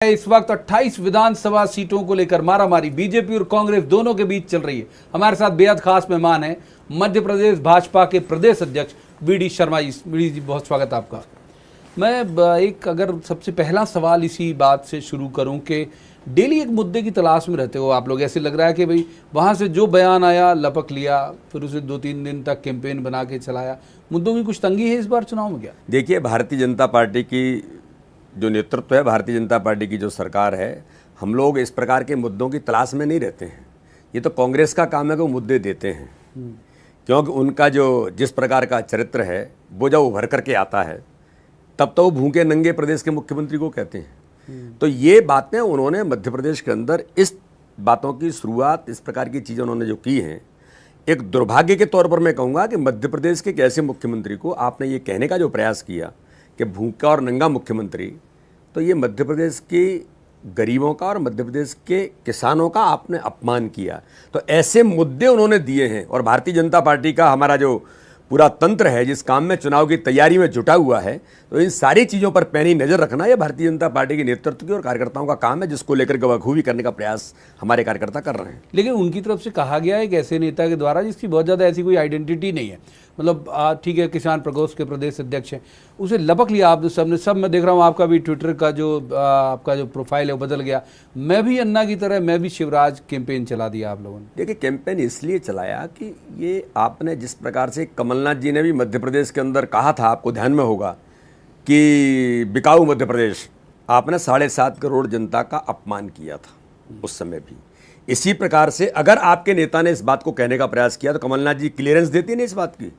इस वक्त 28 विधानसभा सीटों को लेकर मारामारी बीजेपी और कांग्रेस दोनों के बीच चल रही है। हमारे साथ बेहद खास मेहमान हैं मध्य प्रदेश भाजपा के प्रदेश अध्यक्ष वीडी शर्मा जी। वीडी जी, बहुत स्वागत आपका। मैं एक अगर सबसे पहला सवाल इसी बात से शुरू करूं कि डेली एक मुद्दे की तलाश में रहते हो आप लोग। ऐसे लग रहा है कि भाई वहां से जो बयान आया लपक लिया, फिर उसे 2-3 दिन तक कैंपेन बना के चलाया। मुद्दों की कुछ तंगी है इस बार चुनाव में क्या? देखिए, भारतीय जनता पार्टी की जो नेतृत्व है, भारतीय जनता पार्टी की जो सरकार है, हम लोग इस प्रकार के मुद्दों की तलाश में नहीं रहते हैं। ये तो कांग्रेस का काम है कि वो मुद्दे देते हैं, क्योंकि उनका जो जिस प्रकार का चरित्र है वो जब उभर करके आता है तब तो वो भूखे नंगे प्रदेश के मुख्यमंत्री को कहते हैं। तो ये बातें उन्होंने मध्य प्रदेश के अंदर इस बातों की शुरुआत, इस प्रकार की चीज़ें उन्होंने जो की हैं, एक दुर्भाग्य के तौर पर मैं कहूँगा कि मध्य प्रदेश के एक ऐसे मुख्यमंत्री को आपने ये कहने का जो प्रयास किया कि भूखा और नंगा मुख्यमंत्री, तो ये मध्य प्रदेश के गरीबों का और मध्य प्रदेश के किसानों का आपने अपमान किया। तो ऐसे मुद्दे उन्होंने दिए हैं और भारतीय जनता पार्टी का हमारा जो पूरा तंत्र है, जिस काम में चुनाव की तैयारी में जुटा हुआ है, तो इन सारी चीज़ों पर पैनी नज़र रखना ये भारतीय जनता पार्टी के नेतृत्व की और कार्यकर्ताओं का काम है, जिसको लेकर के बखूबी करने का प्रयास हमारे कार्यकर्ता कर रहे हैं। लेकिन उनकी तरफ से कहा गया है एक ऐसे नेता के द्वारा जिसकी बहुत ज़्यादा ऐसी कोई आइडेंटिटी नहीं है, मतलब ठीक है किसान प्रकोष्ठ के प्रदेश अध्यक्ष हैं, उसे लपक लिया आप सबने। सब मैं देख रहा हूँ आपका भी ट्विटर का जो आपका जो प्रोफाइल है वो बदल गया। मैं भी अन्ना की तरह मैं भी शिवराज कैंपेन चला दिया आप लोगों ने। देखिए, कैंपेन इसलिए चलाया कि ये आपने जिस प्रकार से कमलनाथ जी ने भी मध्य प्रदेश के अंदर कहा था, आपको ध्यान में होगा कि बिकाऊ मध्य प्रदेश, आपने 7.5 करोड़ जनता का अपमान किया था उस समय भी। इसी प्रकार से अगर आपके नेता ने इस बात को कहने का प्रयास किया तो कमलनाथ जी क्लियरेंस देती नहीं इस बात की।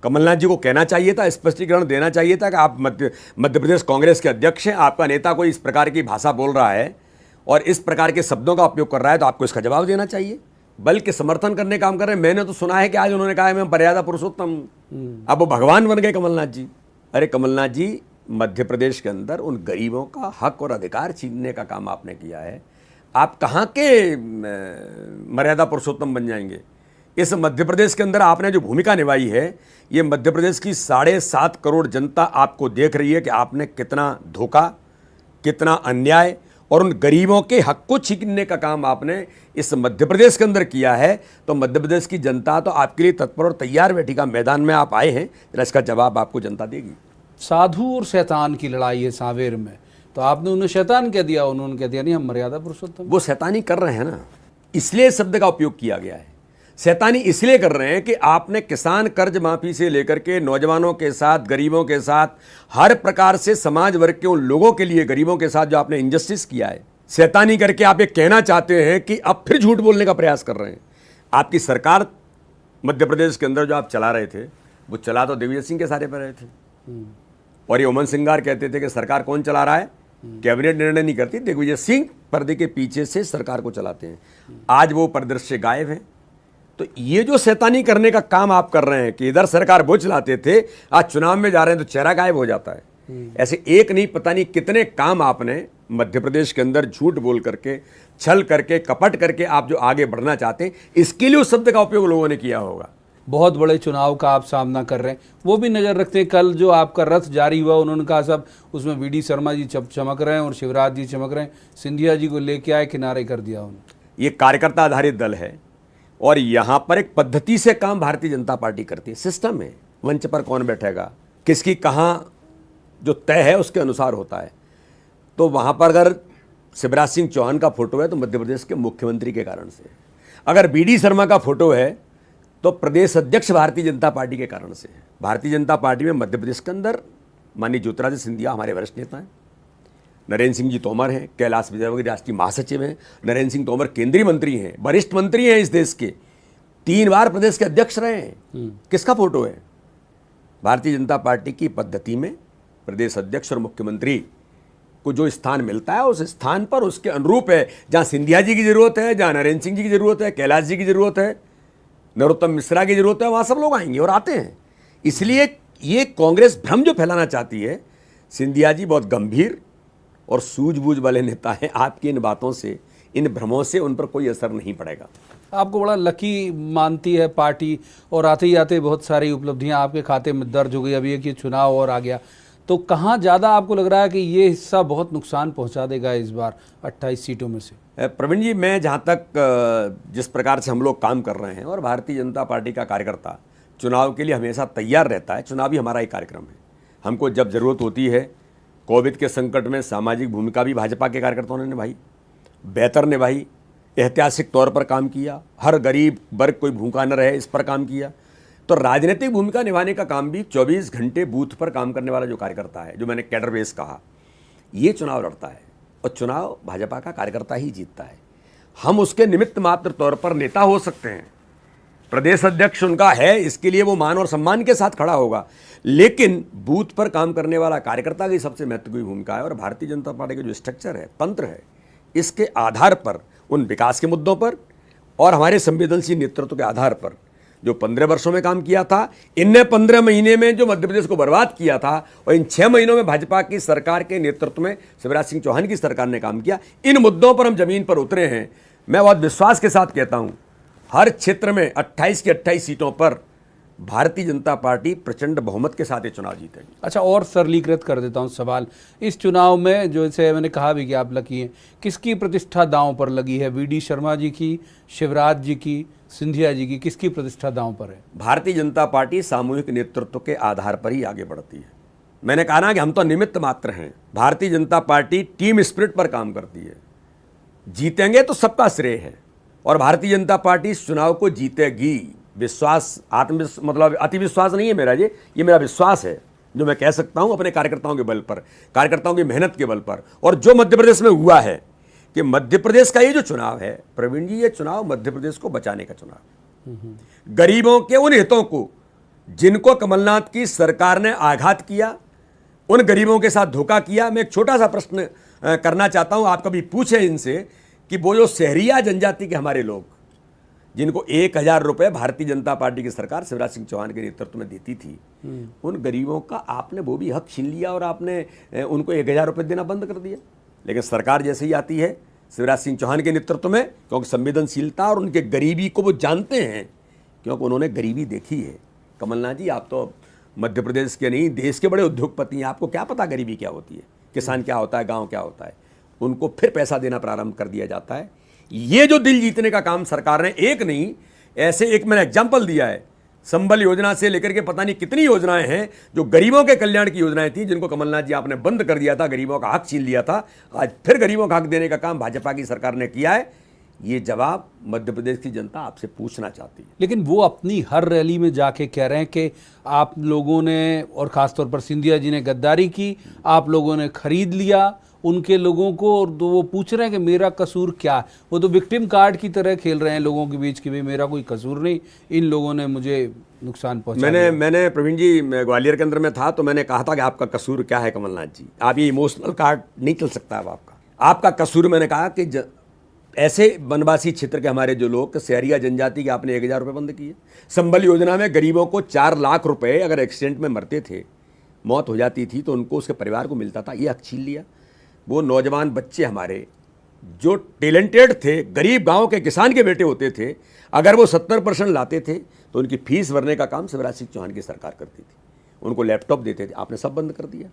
कमलनाथ जी को कहना चाहिए था, स्पष्टीकरण देना चाहिए था कि आप मध्य प्रदेश कांग्रेस के अध्यक्ष हैं, आपका नेता कोई इस प्रकार की भाषा बोल रहा है और इस प्रकार के शब्दों का उपयोग कर रहा है तो आपको इसका जवाब देना चाहिए, बल्कि समर्थन करने काम कर रहे हैं। मैंने तो सुना है कि आज उन्होंने कहा है मैं मर्यादा पुरुषोत्तम, अब वो भगवान बन गए कमलनाथ जी। अरे कमलनाथ जी, मध्य प्रदेश के अंदर उन गरीबों का हक और अधिकार छीनने का काम आपने किया है। आप कहाँ के मर्यादा पुरुषोत्तम बन जाएंगे? इस मध्य प्रदेश के अंदर आपने जो भूमिका निभाई है, ये मध्य प्रदेश की 7.5 करोड़ जनता आपको देख रही है कि आपने कितना धोखा, कितना अन्याय और उन गरीबों के हक को छीनने का काम आपने इस मध्य प्रदेश के अंदर किया है। तो मध्य प्रदेश की जनता तो आपके लिए तत्पर और तैयार बैठी का मैदान में आप आए हैं, इसका जवाब आपको जनता देगी। साधु और शैतान की लड़ाई है सांवेर में, तो आपने उन्हें शैतान कह दिया, उन्होंने कह दिया नहीं हम मर्यादा पुरुषोत्तम। वो शैतानी कर रहे हैं ना, इसलिए शब्द का उपयोग किया गया है। शैतानी इसलिए कर रहे हैं कि आपने किसान कर्ज माफी से लेकर के नौजवानों के साथ, गरीबों के साथ, हर प्रकार से समाज वर्ग के उन लोगों के लिए, गरीबों के साथ जो आपने इंजस्टिस किया है, शैतानी करके आप ये कहना चाहते हैं कि अब फिर झूठ बोलने का प्रयास कर रहे हैं। आपकी सरकार मध्य प्रदेश के अंदर जो आप चला रहे थे, वो चला तो दिग्विजय सिंह के सारे पर रहे थे और ये उमन सिंगार कहते थे कि सरकार कौन चला रहा है, कैबिनेट निर्णय नहीं करती, दिग्विजय सिंह पर्दे के पीछे से सरकार को चलाते हैं। आज वो परिदृश्य गायब है। तो ये जो शैतानी करने का काम आप कर रहे हैं कि इधर सरकार वो चलाते थे, आज चुनाव में जा रहे हैं तो चेहरा गायब हो जाता है। ऐसे एक नहीं पता नहीं कितने काम आपने मध्य प्रदेश के अंदर झूठ बोल करके, छल करके, कपट करके आप जो आगे बढ़ना चाहते हैं, इसके लिए उस शब्द का उपयोग लोगों ने किया होगा। बहुत बड़े चुनाव का आप सामना कर रहे हैं, वो भी नज़र रखते हैं। कल जो आपका रथ जारी हुआ, उन्होंने कहा सब उसमें वीडी शर्मा जी चमक रहे हैं और शिवराज जी चमक रहे हैं, सिंधिया जी को लेके आए, किनारे कर दिया उन्होंने। ये कार्यकर्ता आधारित दल है और यहाँ पर एक पद्धति से काम भारतीय जनता पार्टी करती है। सिस्टम है, मंच पर कौन बैठेगा, किसकी कहाँ जो तय है उसके अनुसार होता है। तो वहाँ पर अगर शिवराज सिंह चौहान का फोटो है तो मध्य प्रदेश के मुख्यमंत्री के कारण से, अगर वीडी शर्मा का फोटो है तो प्रदेश अध्यक्ष भारतीय जनता पार्टी के कारण से है। भारतीय जनता पार्टी में मध्य प्रदेश के अंदर माननीय ज्योतिरादित्य सिंधिया हमारे वरिष्ठ नेता हैं, नरेंद्र सिंह जी तोमर हैं, कैलाश विजयवर्गीय राष्ट्रीय महासचिव हैं, नरेंद्र सिंह तोमर केंद्रीय मंत्री हैं, वरिष्ठ मंत्री हैं इस देश के, 3 बार प्रदेश के अध्यक्ष रहे हैं। किसका फोटो है? भारतीय जनता पार्टी की पद्धति में प्रदेश अध्यक्ष और मुख्यमंत्री को जो स्थान मिलता है उस स्थान पर उसके अनुरूप है। जहाँ सिंधिया जी की जरूरत है, जहाँ नरेंद्र सिंह जी की जरूरत है, कैलाश जी की जरूरत है, नरोत्तम मिश्रा की जरूरत है, वहाँ सब लोग आएंगे और आते हैं। इसलिए ये कांग्रेस भ्रम जो फैलाना चाहती है, सिंधिया जी बहुत गंभीर और सूझबूझ वाले नेता हैं। आपकी इन बातों से, इन भ्रमों से उन पर कोई असर नहीं पड़ेगा। आपको बड़ा लकी मानती है पार्टी और आते ही आते बहुत सारी उपलब्धियां आपके खाते में दर्ज हो गई। अभी एक ये चुनाव और आ गया तो कहाँ ज़्यादा आपको लग रहा है कि ये हिस्सा बहुत नुकसान पहुंचा देगा इस बार 28 सीटों में से? प्रवीण जी, मैं जहाँ तक जिस प्रकार से हम लोग काम कर रहे हैं, और भारतीय जनता पार्टी का कार्यकर्ता चुनाव के लिए हमेशा तैयार रहता है। चुनाव ही हमारा एक कार्यक्रम है। हमको जब ज़रूरत होती है, कोविड के संकट में सामाजिक भूमिका भी भाजपा के कार्यकर्ताओं ने निभाई, बेहतर निभाई, ऐतिहासिक तौर पर काम किया, हर गरीब वर्ग कोई भूखा न रहे इस पर काम किया। तो राजनीतिक भूमिका निभाने का काम भी 24 घंटे बूथ पर काम करने वाला जो कार्यकर्ता है, जो मैंने कैडर बेस कहा, ये चुनाव लड़ता है और चुनाव भाजपा का कार्यकर्ता ही जीतता है। हम उसके निमित्त मात्र तौर पर नेता हो सकते हैं, प्रदेश अध्यक्ष उनका है, इसके लिए वो मान और सम्मान के साथ खड़ा होगा, लेकिन बूथ पर काम करने वाला कार्यकर्ता की सबसे महत्वपूर्ण भूमिका है। और भारतीय जनता पार्टी का जो स्ट्रक्चर है, तंत्र है, इसके आधार पर उन विकास के मुद्दों पर और हमारे संवेदनशील नेतृत्व के आधार पर जो 15 वर्षों में काम किया था, इनने 15 महीने में जो मध्य प्रदेश को बर्बाद किया था, और इन 6 महीनों में भाजपा की सरकार के नेतृत्व में शिवराज सिंह चौहान की सरकार ने काम किया, इन मुद्दों पर हम जमीन पर उतरे हैं। मैं बहुत विश्वास के साथ कहता हूं, हर क्षेत्र में 28 की 28 सीटों पर भारतीय जनता पार्टी प्रचंड बहुमत के साथ ये चुनाव जीतेगी। अच्छा, और सरलीकृत कर देता हूं सवाल। इस चुनाव में जो जैसे मैंने कहा भी कि आप लकी हैं, किसकी प्रतिष्ठा दांव पर लगी है? वीडी शर्मा जी की, शिवराज जी की, सिंधिया जी की, किसकी प्रतिष्ठा दांव पर है? भारतीय जनता पार्टी सामूहिक नेतृत्व के आधार पर ही आगे बढ़ती है। मैंने कहा ना कि हम तो निमित्त मात्र हैं। Bharatiya Janata party team spirit पर काम करती है। जीतेंगे तो सबका श्रेय है, और भारतीय जनता पार्टी इस चुनाव को जीतेगी। विश्वास, आत्मविश्वास, मतलब अति विश्वास नहीं है मेरा, ये मेरा विश्वास है जो मैं कह सकता हूं अपने कार्यकर्ताओं के बल पर, कार्यकर्ताओं की मेहनत के बल पर। और जो मध्य प्रदेश में हुआ है कि मध्य प्रदेश का ये जो चुनाव है प्रवीण जी, ये चुनाव मध्य प्रदेश को बचाने का चुनाव है। गरीबों के उन हितों को जिनको कमलनाथ की सरकार ने आघात किया, उन गरीबों के साथ धोखा किया। मैं एक छोटा सा प्रश्न करना चाहता हूं, आप कभी पूछे इनसे कि वो जो शहरिया जनजाति के हमारे लोग, जिनको 1000 रुपये भारतीय जनता पार्टी की सरकार शिवराज सिंह चौहान के नेतृत्व में देती थी, उन गरीबों का आपने वो भी हक छीन लिया और आपने उनको 1000 रुपये देना बंद कर दिया। लेकिन सरकार जैसे ही आती है शिवराज सिंह चौहान के नेतृत्व में, क्योंकि संवेदनशीलता और उनके गरीबी को वो जानते हैं, क्योंकि उन्होंने गरीबी देखी है। कमलनाथ जी, आप तो मध्य प्रदेश के नहीं, देश के बड़े उद्योगपति हैं, आपको क्या पता गरीबी क्या होती है, किसान क्या होता है, गाँव क्या होता है। उनको फिर पैसा देना प्रारंभ कर दिया जाता है। ये जो दिल जीतने का काम सरकार ने, एक नहीं, ऐसे एक मैंने एग्जाम्पल दिया है, संबल योजना से लेकर के पता नहीं कितनी योजनाएं हैं जो गरीबों के कल्याण की योजनाएं थी, जिनको कमलनाथ जी आपने बंद कर दिया था, गरीबों का हक छीन लिया था। आज फिर गरीबों का हक देने का काम भाजपा की सरकार ने किया है। ये जवाब मध्य प्रदेश की जनता आपसे पूछना चाहती है। लेकिन वो अपनी हर रैली में जाके कह रहे हैं कि आप लोगों ने, और खासतौर पर सिंधिया जी ने गद्दारी की, आप लोगों ने खरीद लिया उनके लोगों को, और तो वो पूछ रहे हैं कि मेरा कसूर क्या है। वो तो विक्टिम कार्ड की तरह खेल रहे हैं लोगों के बीच कि भाई मेरा कोई कसूर नहीं, इन लोगों ने मुझे नुकसान पहुंचा दिया। मैंने प्रवीण जी, मैं ग्वालियर के अंदर में था, तो मैंने कहा था कि आपका कसूर क्या है कमलनाथ जी, आप ये इमोशनल कार्ड नहीं चल सकता। अब आपका कसूर, मैंने कहा कि ऐसे वनवासी क्षेत्र के हमारे जो लोग, शहरिया जनजाति के आपने 1000 रुपये बंद किए। संबल योजना में गरीबों को 4 लाख रुपए अगर एक्सीडेंट में मरते थे, मौत हो जाती थी, तो उनको उसके परिवार को मिलता था, ये हक छीन लिया। वो नौजवान बच्चे हमारे जो टैलेंटेड थे, गरीब गांव के किसान के बेटे होते थे, अगर वो 70% लाते थे तो उनकी फीस भरने का काम शिवराज सिंह चौहान की सरकार करती थी, उनको लैपटॉप देते थे। आपने सब बंद कर दिया।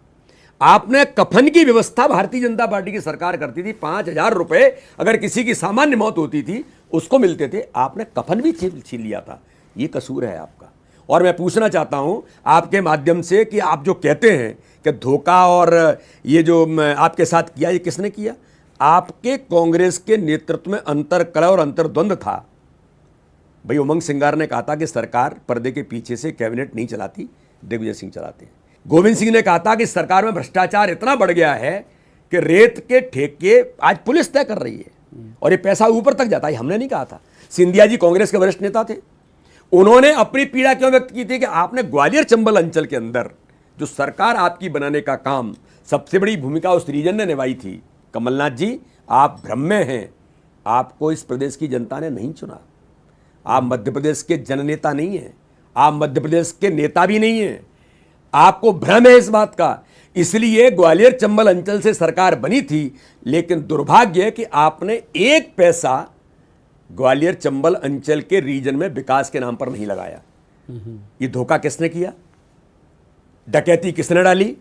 आपने कफन की व्यवस्था भारतीय जनता पार्टी की सरकार करती थी, 5000 रुपये अगर किसी की सामान्य मौत होती थी उसको मिलते थे, आपने कफन भी छीन लिया था। ये कसूर है आपका। और मैं पूछना चाहता हूं आपके माध्यम से कि आप जो कहते हैं कि धोखा और ये जो आपके साथ किया, ये किसने किया? आपके कांग्रेस के नेतृत्व में अंतरकलह और अंतर्द्वंद था। भाई उमंग सिंगार ने कहा था कि सरकार पर्दे के पीछे से कैबिनेट नहीं चलाती, दिग्विजय सिंह चलाते हैं। गोविंद सिंह ने कहा था कि सरकार में भ्रष्टाचार इतना बढ़ गया है कि रेत के ठेके आज पुलिस तय कर रही है और ये पैसा ऊपर तक जाता है। हमने नहीं कहा था। सिंधिया जी कांग्रेस के वरिष्ठ नेता थे, उन्होंने अपनी पीड़ा क्यों व्यक्त की थी कि आपने ग्वालियर चंबल अंचल के अंदर जो सरकार आपकी बनाने का काम, सबसे बड़ी भूमिका उस रीजन ने निभाई थी। कमलनाथ जी, आप भ्रम में हैं, आपको इस प्रदेश की जनता ने नहीं चुना। आप मध्य प्रदेश के जननेता नहीं हैं, आप मध्य प्रदेश के नेता भी नहीं हैं, आपको भ्रम है इस बात का। इसलिए ग्वालियर चंबल अंचल से सरकार बनी थी, लेकिन दुर्भाग्य है कि आपने एक पैसा ग्वालियर चंबल अंचल के रीजन में विकास के नाम पर नहीं लगाया। ये धोखा किसने किया? डकैती किसने डाली?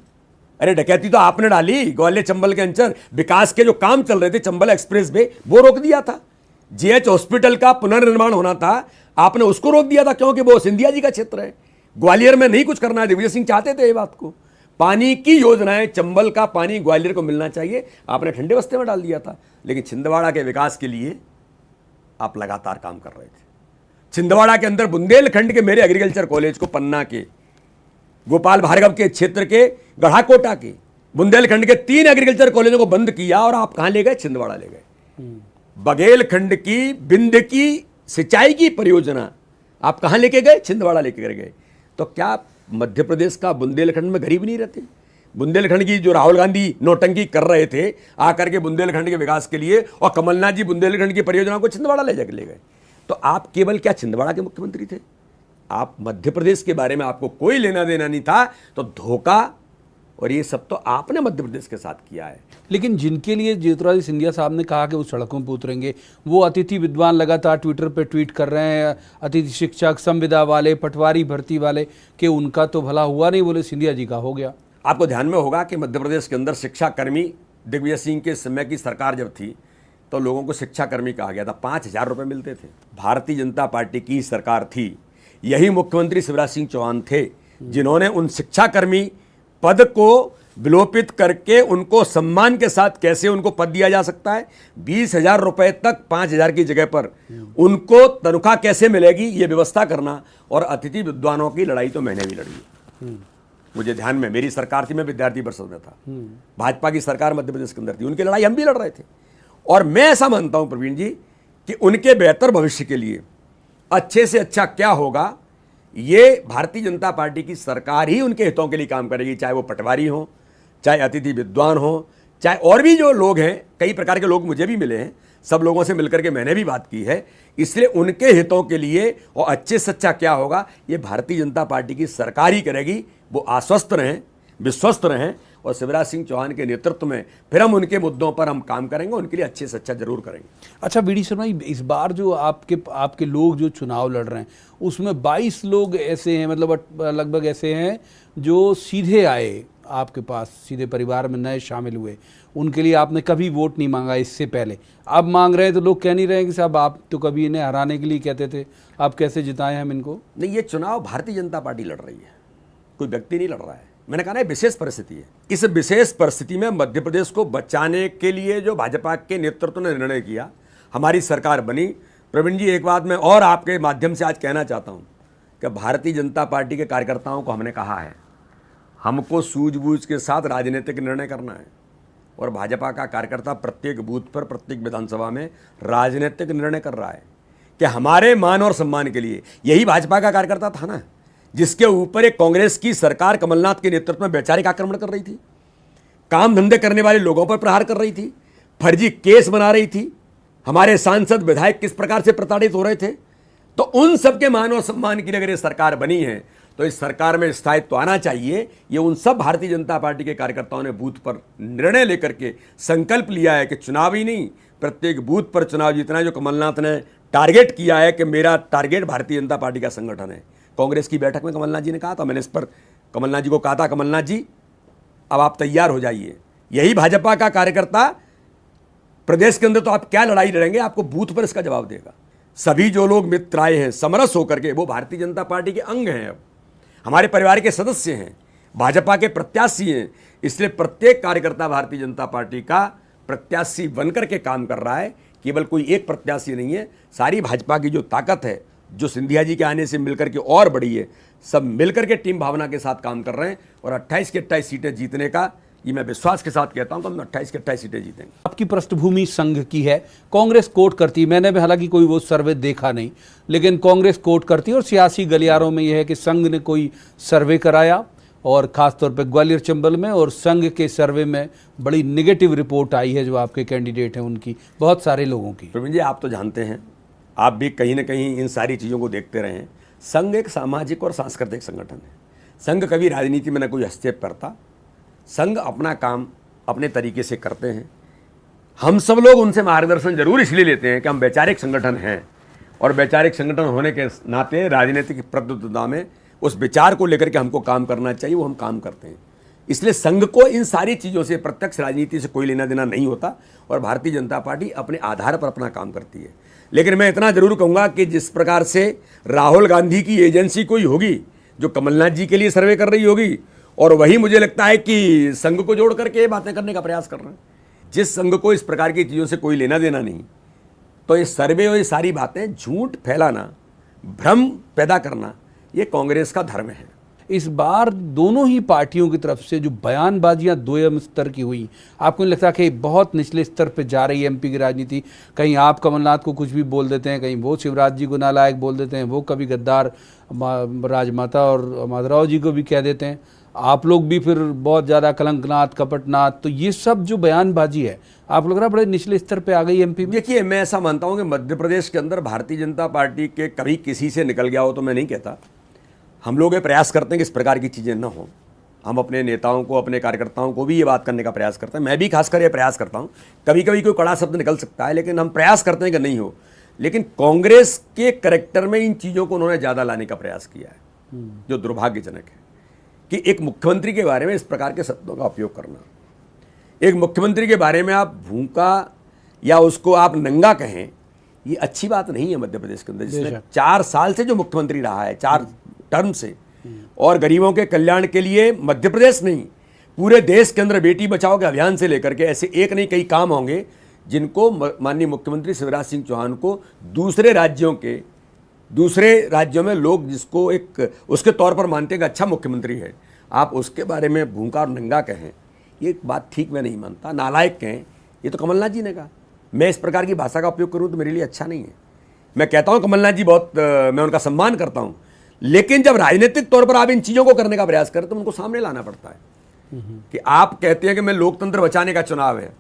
अरे डकैती तो आपने डाली ग्वालियर चंबल के अंचर, विकास के जो काम चल रहे थे चंबल एक्सप्रेस वे वो रोक दिया था। जीएच हॉस्पिटल का पुनर्निर्माण होना था, आपने उसको रोक दिया था क्योंकि वो सिंधिया जी का क्षेत्र है। ग्वालियर में नहीं कुछ करना है, दिग्विजय सिंह चाहते थे ये बात को। पानी की योजनाएं, चंबल का पानी ग्वालियर को मिलना चाहिए, आपने ठंडे बस्ते में डाल दिया था। लेकिन छिंदवाड़ा के विकास के लिए आप लगातार काम कर रहे थे। छिंदवाड़ा के अंदर बुंदेलखंड के मेरे एग्रीकल्चर कॉलेज को, पन्ना के, गोपाल भार्गव के क्षेत्र के, गढ़ाकोटा के, बुंदेलखंड के 3 एग्रीकल्चर कॉलेजों को बंद किया और आप कहां ले गए? छिंदवाड़ा ले गए। बघेलखंड की बिंद की सिंचाई की परियोजना आप कहां लेके गए? छिंदवाड़ा लेके गए। तो क्या मध्य प्रदेश का बुंदेलखंड में गरीब नहीं रहते? बुंदेलखंड की जो राहुल गांधी नौटंकी कर रहे थे आकर के बुंदेलखंड के विकास के लिए, और कमलनाथ जी बुंदेलखंड की परियोजना को छिंदवाड़ा ले जाकर ले गए। तो आप केवल क्या छिंदवाड़ा के मुख्यमंत्री थे? आप मध्य प्रदेश के बारे में आपको कोई लेना देना नहीं था। तो धोखा और ये सब तो आपने मध्य प्रदेश के साथ किया है। लेकिन जिनके लिए ज्योतिरादित्य सिंधिया साहब ने कहा कि वो सड़कों पर उतरेंगे, वो अतिथि विद्वान लगातार ट्विटर पे ट्वीट कर रहे हैं, अतिथि शिक्षक, संविदा वाले, पटवारी भर्ती वाले, कि उनका तो भला हुआ नहीं, बोले सिंधिया जी का हो गया। आपको ध्यान में होगा कि मध्य प्रदेश के अंदर शिक्षा कर्मी, दिग्विजय सिंह के समय की सरकार जब थी तो लोगों को शिक्षा कर्मी कहा गया था, 5,000 रुपये मिलते थे। भारतीय जनता पार्टी की सरकार थी, यही मुख्यमंत्री शिवराज सिंह चौहान थे जिन्होंने उन शिक्षाकर्मी पद को विलोपित करके उनको सम्मान के साथ कैसे उनको पद दिया जा सकता है, 20,000 रुपए तक 5,000 की जगह पर उनको तनख्वाह कैसे मिलेगी, ये व्यवस्था करना। और अतिथि विद्वानों की लड़ाई तो मैंने भी लड़ी। मुझे ध्यान में, मेरी सरकार थी, मैं विद्यार्थी परिषद में था, भाजपा की सरकार मध्य प्रदेश के अंदर थी, उनकी लड़ाई हम भी लड़ रहे थे। और मैं ऐसा मानता हूं प्रवीण जी कि उनके बेहतर भविष्य के लिए अच्छे से अच्छा क्या होगा, ये भारतीय जनता पार्टी की सरकार ही उनके हितों के लिए काम करेगी, चाहे वो पटवारी हो, चाहे अतिथि विद्वान हो, चाहे और भी जो लोग हैं, कई प्रकार के लोग मुझे भी मिले हैं, सब लोगों से मिलकर के मैंने भी बात की है। इसलिए उनके हितों के लिए और अच्छे से अच्छा क्या होगा, ये भारतीय जनता पार्टी की सरकार ही करेगी। वो आश्वस्त रहें, विश्वस्त रहें, और शिवराज सिंह चौहान के नेतृत्व में फिर हम उनके मुद्दों पर हम काम करेंगे, उनके लिए अच्छे से अच्छा जरूर करेंगे। अच्छा बीडी शर्मा, इस बार जो आपके लोग जो चुनाव लड़ रहे हैं उसमें 22 लोग ऐसे हैं, मतलब लगभग ऐसे हैं जो सीधे आए आपके पास, सीधे परिवार में नए शामिल हुए, उनके लिए आपने कभी वोट नहीं मांगा इससे पहले, अब मांग रहे हैं। तो लोग कह नहीं रहे हैं कि साहब आप तो कभी इन्हें हराने के लिए कहते थे, आप कैसे जिताएं हम इनको? नहीं, ये चुनाव भारतीय जनता पार्टी लड़ रही है, कोई व्यक्ति नहीं लड़ रहा है। मैंने कहा ना, विशेष परिस्थिति है। इस विशेष परिस्थिति में मध्य प्रदेश को बचाने के लिए जो भाजपा के नेतृत्व ने निर्णय किया, हमारी सरकार बनी। प्रवीण जी, एक बात मैं और आपके माध्यम से आज कहना चाहता हूं कि भारतीय जनता पार्टी के कार्यकर्ताओं को हमने कहा है, हमको सूझबूझ के साथ राजनीतिक निर्णय करना है। और भाजपा का कार्यकर्ता प्रत्येक बूथ पर, प्रत्येक विधानसभा में राजनीतिक निर्णय कर रहा है कि हमारे मान और सम्मान के लिए। यही भाजपा का कार्यकर्ता था ना जिसके ऊपर एक कांग्रेस की सरकार कमलनाथ के नेतृत्व में वैचारिक आक्रमण कर रही थी, काम धंधे करने वाले लोगों पर प्रहार कर रही थी, फर्जी केस बना रही थी, हमारे सांसद विधायक किस प्रकार से प्रताड़ित हो रहे थे। तो उन सबके मान और सम्मान के लिए अगर ये सरकार बनी है तो इस सरकार में स्थायित्व तो आना चाहिए। ये उन सब भारतीय जनता पार्टी के कार्यकर्ताओं ने बूथ पर निर्णय लेकर के संकल्प लिया है कि चुनाव ही नहीं, प्रत्येक बूथ पर चुनाव जीतना है। जो कमलनाथ ने टारगेट किया है कि मेरा टारगेट भारतीय जनता पार्टी का संगठन है। कांग्रेस की बैठक में कमलनाथ जी ने कहा था, मैंने इस पर कमलनाथ जी को कहा था, कमलनाथ जी अब आप तैयार हो जाइए। यही भाजपा का कार्यकर्ता प्रदेश के अंदर तो आप क्या लड़ाई लड़ेंगे, आपको बूथ पर इसका जवाब देगा। सभी जो लोग मित्र आए हैं समरस होकर के, वो भारतीय जनता पार्टी के अंग हैं, अब हमारे परिवार के सदस्य हैं, भाजपा के प्रत्याशी हैं। इसलिए प्रत्येक कार्यकर्ता भारतीय जनता पार्टी का प्रत्याशी बनकर के काम कर रहा है, केवल कोई एक प्रत्याशी नहीं है। सारी भाजपा की जो ताकत है, जो सिंधिया जी के आने से मिलकर के और बढ़ी है, सब मिलकर के टीम भावना के साथ काम कर रहे हैं। और 28 की 28 सीटें जीतने का ये मैं विश्वास के साथ कहता हूं कि हम 28 की 28 सीटें जीतेंगे। आपकी पृष्ठभूमि संघ की है, कांग्रेस कोट करती है, मैंने भी हालांकि कोई वो सर्वे देखा नहीं, लेकिन कांग्रेस कोट करती है। और सियासी गलियारों में यह है कि संघ ने कोई सर्वे कराया और ख़ासतौर पे ग्वालियर चंबल में, और संघ के सर्वे में बड़ी निगेटिव रिपोर्ट आई है जो आपके कैंडिडेट हैं उनकी, बहुत सारे लोगों की। प्रवीण जी, आप तो जानते हैं, आप भी कहीं ना कहीं इन सारी चीज़ों को देखते रहे हैं। संघ एक सामाजिक और सांस्कृतिक संगठन है। संघ कभी राजनीति में न कोई हस्तक्षेप करता। संघ अपना काम अपने तरीके से करते हैं। हम सब लोग उनसे मार्गदर्शन जरूर इसलिए लेते हैं कि हम वैचारिक संगठन हैं, और वैचारिक संगठन होने के नाते राजनीतिक प्रबुद्धता में उस विचार को लेकर के हमको काम करना चाहिए, वो हम काम करते हैं। इसलिए संघ को इन सारी चीज़ों से, प्रत्यक्ष राजनीति से कोई लेना देना नहीं होता और भारतीय जनता पार्टी अपने आधार पर अपना काम करती है। लेकिन मैं इतना जरूर कहूँगा कि जिस प्रकार से राहुल गांधी की एजेंसी कोई होगी जो कमलनाथ जी के लिए सर्वे कर रही होगी, और वही मुझे लगता है कि संघ को जोड़ करके ये बातें करने का प्रयास कर रहे हैं। जिस संघ को इस प्रकार की चीज़ों से कोई लेना देना नहीं, तो ये सर्वे और ये सारी बातें झूठ फैलाना, भ्रम पैदा करना, ये कांग्रेस का धर्म है। इस बार दोनों ही पार्टियों की तरफ से जो बयानबाजियां दोयम स्तर की हुई, आपको नहीं लगता कि बहुत निचले स्तर पे जा रही है एमपी की राजनीति? कहीं आप कमलनाथ को कुछ भी बोल देते हैं, कहीं वो शिवराज जी को नालायक बोल देते हैं, वो कभी गद्दार राजमाता और माधवराव जी को भी कह देते हैं, आप लोग भी फिर बहुत ज़्यादा कलंकनाथ कपटनाथ। तो ये सब जो बयानबाजी है, आप लग रहा है बड़े निचले स्तर पे आ गई एमपी में। देखिए, मैं ऐसा मानता हूँ कि मध्य प्रदेश के अंदर भारतीय जनता पार्टी के कभी किसी से निकल गया हो तो मैं नहीं कहता। हम लोग ये प्रयास करते हैं कि इस प्रकार की चीज़ें न हों। हम अपने नेताओं को, अपने कार्यकर्ताओं को भी ये बात करने का प्रयास करते हैं। मैं भी खासकर ये प्रयास करता हूँ। कभी कभी कोई कड़ा शब्द निकल सकता है, लेकिन हम प्रयास करते हैं कि नहीं हो। लेकिन कांग्रेस के करैक्टर में इन चीज़ों को उन्होंने ज़्यादा लाने का प्रयास किया है, जो दुर्भाग्यजनक है कि एक मुख्यमंत्री के बारे में इस प्रकार के शब्दों का उपयोग करना। एक मुख्यमंत्री के बारे में आप भूखा या उसको आप नंगा कहें, ये अच्छी बात नहीं है मध्य प्रदेश के अंदर, जिसने 4 साल से जो मुख्यमंत्री रहा है, 4 टर्म से, और गरीबों के कल्याण के लिए मध्य प्रदेश नहीं पूरे देश के अंदर बेटी बचाओ के अभियान से लेकर के ऐसे एक नहीं कई काम होंगे जिनको माननीय मुख्यमंत्री शिवराज सिंह चौहान को दूसरे राज्यों में लोग जिसको एक उसके तौर पर मानते हैं कि अच्छा मुख्यमंत्री है, आप उसके बारे में भूखा और नंगा कहें, ये बात ठीक मैं नहीं मानता। नालायक कहें, ये तो कमलनाथ जी ने कहा। मैं इस प्रकार की भाषा का उपयोग करूं तो मेरे लिए अच्छा नहीं है। मैं कहता हूं कमलनाथ जी बहुत, मैं उनका सम्मान करता हूं, लेकिन जब राजनीतिक तौर पर आप इन चीज़ों को करने का प्रयास करें तो उनको सामने लाना पड़ता है कि आप कहते हैं कि मैं लोकतंत्र बचाने का चुनाव है।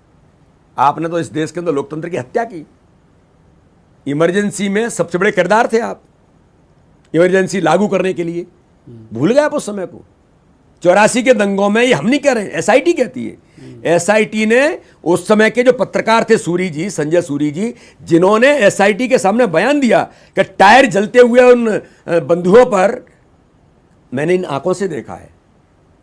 आपने तो इस देश के अंदर लोकतंत्र की हत्या की। इमरजेंसी में सबसे बड़े किरदार थे आप, इमरजेंसी लागू करने के लिए। भूल गए आप उस समय को। 84 के दंगों में, ये हम नहीं कह रहे, एसआईटी कहती है, एसआईटी ने उस समय के जो पत्रकार थे सूरी जी, संजय सूरी जी, जिन्होंने एसआईटी के सामने बयान दिया कि टायर जलते हुए उन बंधुओं पर मैंने इन आंखों से देखा है,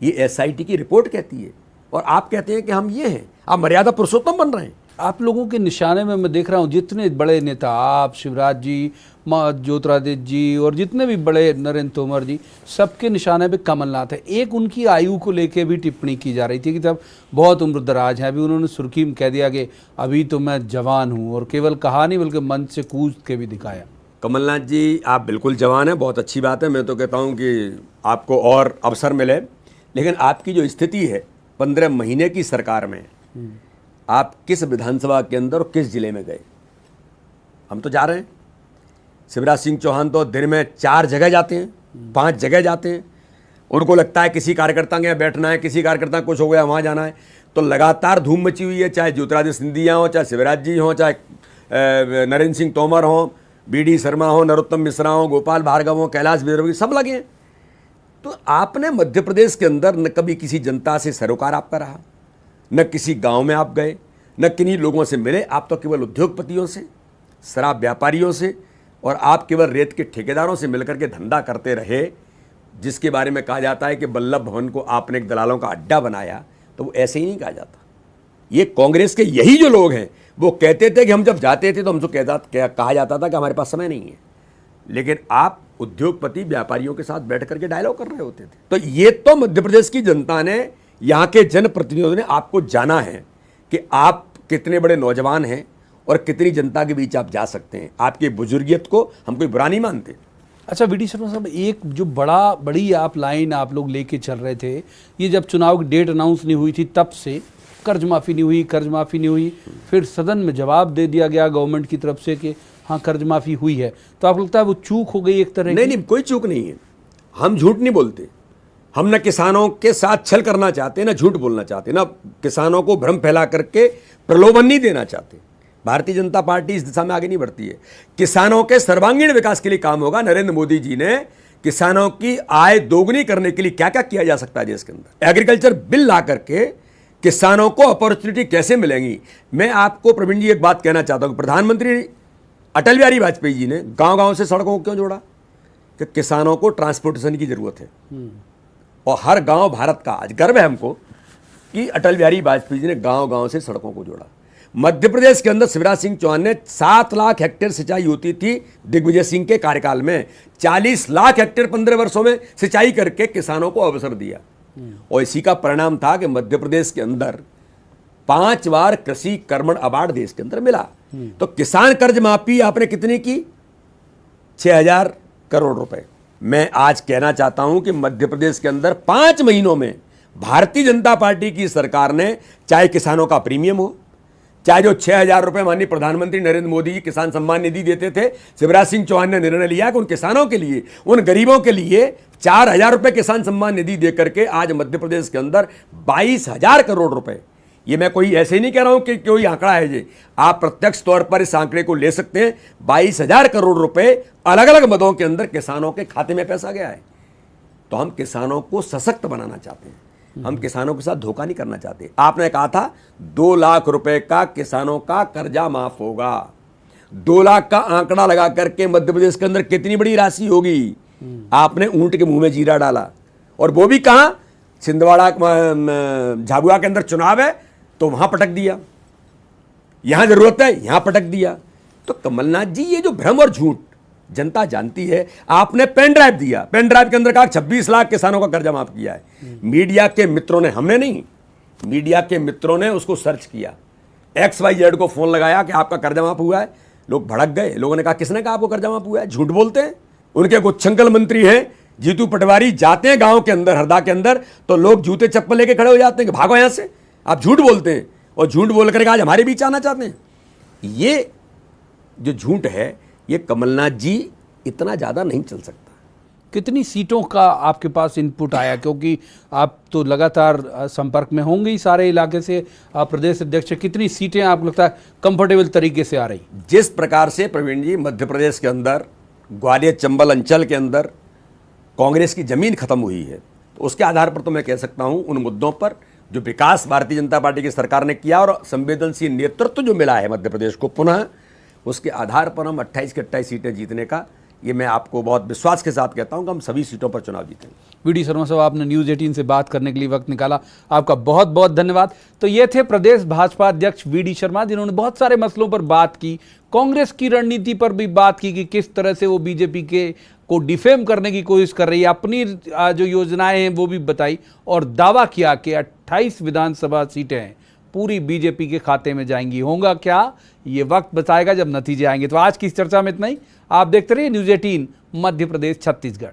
ये एसआईटी की रिपोर्ट कहती है। और आप कहते हैं कि हम ये हैं, आप मर्यादा पुरुषोत्तम बन रहे हैं। आप लोगों के निशाने में मैं देख रहा हूँ जितने बड़े नेता, आप, शिवराज जी, ज्योतिरादित्य जी और जितने भी बड़े, नरेंद्र तोमर जी, सबके निशाने पे कमलनाथ है। एक उनकी आयु को लेके भी टिप्पणी की जा रही थी कि जब बहुत उम्र दराज है, अभी उन्होंने सुर्खी में कह दिया कि अभी तो मैं जवान हूँ, और केवल कहा नहीं बल्कि मंच से कूद के भी दिखाया। कमलनाथ जी, आप बिल्कुल जवान हैं, बहुत अच्छी बात है। मैं तो कहता हूँ कि आपको और अवसर मिले, लेकिन आपकी जो स्थिति है 15 महीने की सरकार में, आप किस विधानसभा के अंदर और किस जिले में गए? हम तो जा रहे हैं। शिवराज सिंह चौहान तो दिन में 4 जगह जाते हैं, 5 जगह जाते हैं। उनको लगता है किसी कार्यकर्ता के यहाँ बैठना है, किसी कार्यकर्ता कुछ हो गया वहाँ जाना है, तो लगातार धूम मची हुई है। चाहे ज्योतिरादित्य सिंधिया हो, चाहे शिवराज जी हों, चाहे नरेंद्र सिंह तोमर हों, BD शर्मा हो, नरोत्तम मिश्रा हो, गोपाल भार्गव हो, कैलाश विजयवर्गीय, सब लगे हैं। तो आपने मध्य प्रदेश के अंदर न कभी किसी जनता से सरोकार आपका रहा, न किसी गांव में आप गए, न किन्हीं लोगों से मिले। आप तो केवल उद्योगपतियों से, शराब व्यापारियों से, और आप केवल रेत के ठेकेदारों से मिलकर के धंधा करते रहे, जिसके बारे में कहा जाता है कि वल्लभ भवन को आपने एक दलालों का अड्डा बनाया। तो वो ऐसे ही नहीं कहा जाता। ये कांग्रेस के यही जो लोग हैं, वो कहते थे कि हम जब जाते थे तो हमसे कहा जाता था कि हमारे पास समय नहीं है, लेकिन आप उद्योगपति व्यापारियों के साथ बैठ करके डायलॉग कर रहे होते थे। तो ये तो मध्य प्रदेश की जनता ने, यहाँ के जनप्रतिनिधियों ने आपको जाना है कि आप कितने बड़े नौजवान हैं और कितनी जनता के बीच आप जा सकते हैं। आपकी बुजुर्गियत को हम कोई बुरा नहीं मानते। अच्छा VD शर्मा साहब, एक जो बड़ी आप लाइन आप लोग लेके चल रहे थे, ये जब चुनाव की डेट अनाउंस नहीं हुई थी तब से कर्ज माफ़ी नहीं हुई, कर्ज माफ़ी नहीं हुई, फिर सदन में जवाब दे दिया गया गवर्नमेंट की तरफ से कि हाँ कर्ज माफ़ी हुई है। तो आपको लगता है वो चूक हो गई एक तरह? नहीं, कोई चूक नहीं है। हम झूठ नहीं बोलते। हम न किसानों के साथ छल करना चाहते, ना झूठ बोलना चाहते, ना किसानों को भ्रम फैला करके प्रलोभन नहीं देना चाहते। भारतीय जनता पार्टी इस दिशा में आगे नहीं बढ़ती है। किसानों के सर्वांगीण विकास के लिए काम होगा। नरेंद्र मोदी जी ने किसानों की आय दोगुनी करने के लिए क्या क्या किया जा सकता है देश के अंदर, एग्रीकल्चर बिल ला करके किसानों को अपॉर्चुनिटी कैसे मिलेंगी। मैं आपको प्रवीण जी एक बात कहना चाहता हूँ, प्रधानमंत्री अटल बिहारी वाजपेयी जी ने गांव-गांव से सड़कों को क्यों जोड़ा? कि किसानों को ट्रांसपोर्टेशन की जरूरत है। और हर गांव भारत का। आज गर्व है हमको कि अटल बिहारी वाजपेयी जी ने गांव-गांव से सड़कों को जोड़ा। मध्य प्रदेश के अंदर शिवराज सिंह चौहान ने 7 लाख हेक्टेयर सिंचाई होती थी दिग्विजय सिंह के कार्यकाल में, 40 लाख हेक्टेयर 15 वर्षों में सिंचाई करके किसानों को अवसर दिया। और इसी का परिणाम था कि मध्य प्रदेश के अंदर 5 बार कृषि कर्मण अवार्ड देश के अंदर मिला। तो किसान कर्ज माफी आपने कितनी की? 6,000 करोड़ रुपए। मैं आज कहना चाहता हूं कि मध्य प्रदेश के अंदर 5 महीनों में भारतीय जनता पार्टी की सरकार ने, चाहे किसानों का प्रीमियम हो, चाहे जो 6,000 रुपए माननीय प्रधानमंत्री नरेंद्र मोदी जी किसान सम्मान निधि देते थे, शिवराज सिंह चौहान ने निर्णय लिया कि उन किसानों के लिए, उन गरीबों के लिए 4,000 रुपए किसान सम्मान निधि दे करके आज मध्य प्रदेश के अंदर 22,000 करोड़ रुपए। ये मैं कोई ऐसे ही नहीं कह रहा हूं कि कोई आंकड़ा है जी, आप प्रत्यक्ष तौर पर इस आंकड़े को ले सकते हैं। 22,000 करोड़ रुपए अलग अलग मदों के अंदर किसानों के खाते में पैसा गया है। तो हम किसानों को सशक्त बनाना चाहते हैं, हम किसानों के साथ धोखा नहीं करना चाहते। आपने कहा था 2 लाख रुपए का किसानों का कर्जा माफ होगा। 2 लाख का आंकड़ा लगा करके मध्य प्रदेश के अंदर कितनी बड़ी राशि होगी? आपने ऊंट के मुंह में जीरा डाला, और वो भी कहां? छिंदवाड़ा झाबुआ के अंदर चुनाव है तो वहां पटक दिया, यहां जरूरत है यहां पटक दिया। तो कमलनाथ जी, ये जो भ्रम और झूठ जनता जानती है। आपने पेन ड्राइव दिया, पेन ड्राइव के अंदर कहा 26 लाख किसानों का कर्जा माफ किया है। मीडिया के मित्रों ने, हमने नहीं, मीडिया के मित्रों ने उसको सर्च किया, XYZ को फोन लगाया कि आपका कर्जा माफ हुआ है। लोग भड़क गए, लोगों ने कहा किसने कहा आपको कर्जा माफ हुआ है? झूठ बोलते हैं। उनके कुछ छंगल मंत्री हैं, जीतू पटवारी, जाते हैं गांव के अंदर, हरदा के अंदर, तो लोग जूते चप्पल लेके खड़े हो जाते हैं कि भागो यहां से, आप झूठ बोलते हैं। और झूठ बोल करके आज हमारे बीच आना चाहते हैं। ये जो झूठ है, ये कमलनाथ जी इतना ज्यादा नहीं चल सकता। कितनी सीटों का आपके पास इनपुट आया, क्योंकि आप तो लगातार संपर्क में होंगे ही सारे इलाके से, आप प्रदेश अध्यक्ष, कितनी सीटें आपको लगता है कंफर्टेबल तरीके से आ रही? जिस प्रकार से प्रवीण जी मध्य प्रदेश के अंदर ग्वालियर चंबल अंचल के अंदर कांग्रेस की जमीन खत्म हुई है, तो उसके आधार पर तो मैं कह सकता हूं उन मुद्दों पर जो विकास भारतीय जनता पार्टी की सरकार ने किया और संवेदनशील नेतृत्व जो मिला है मध्य प्रदेश को, पुनः उसके आधार पर हम 28 की 28 सीटें जीतने का, ये मैं आपको बहुत विश्वास के साथ कहता हूं कि हम सभी सीटों पर चुनाव जीतेंगे। वी.डी. शर्मा साहब, आपने न्यूज़ 18 से बात करने के लिए वक्त निकाला, आपका बहुत बहुत धन्यवाद। तो ये थे प्रदेश भाजपा अध्यक्ष वी.डी. शर्मा, जिन्होंने बहुत सारे मसलों पर बात की, कांग्रेस की रणनीति पर भी बात की कि किस तरह से वो बीजेपी के को डिफेम करने की कोशिश कर रही है, अपनी जो योजनाएं हैं वो भी बताई, और दावा किया कि 28 विधानसभा सीटें हैं पूरी बीजेपी के खाते में जाएंगी। होगा क्या, ये वक्त बताएगा जब नतीजे आएंगे। तो आज की इस चर्चा में इतना ही। आप देखते रहिए न्यूज़ 18 मध्य प्रदेश छत्तीसगढ़।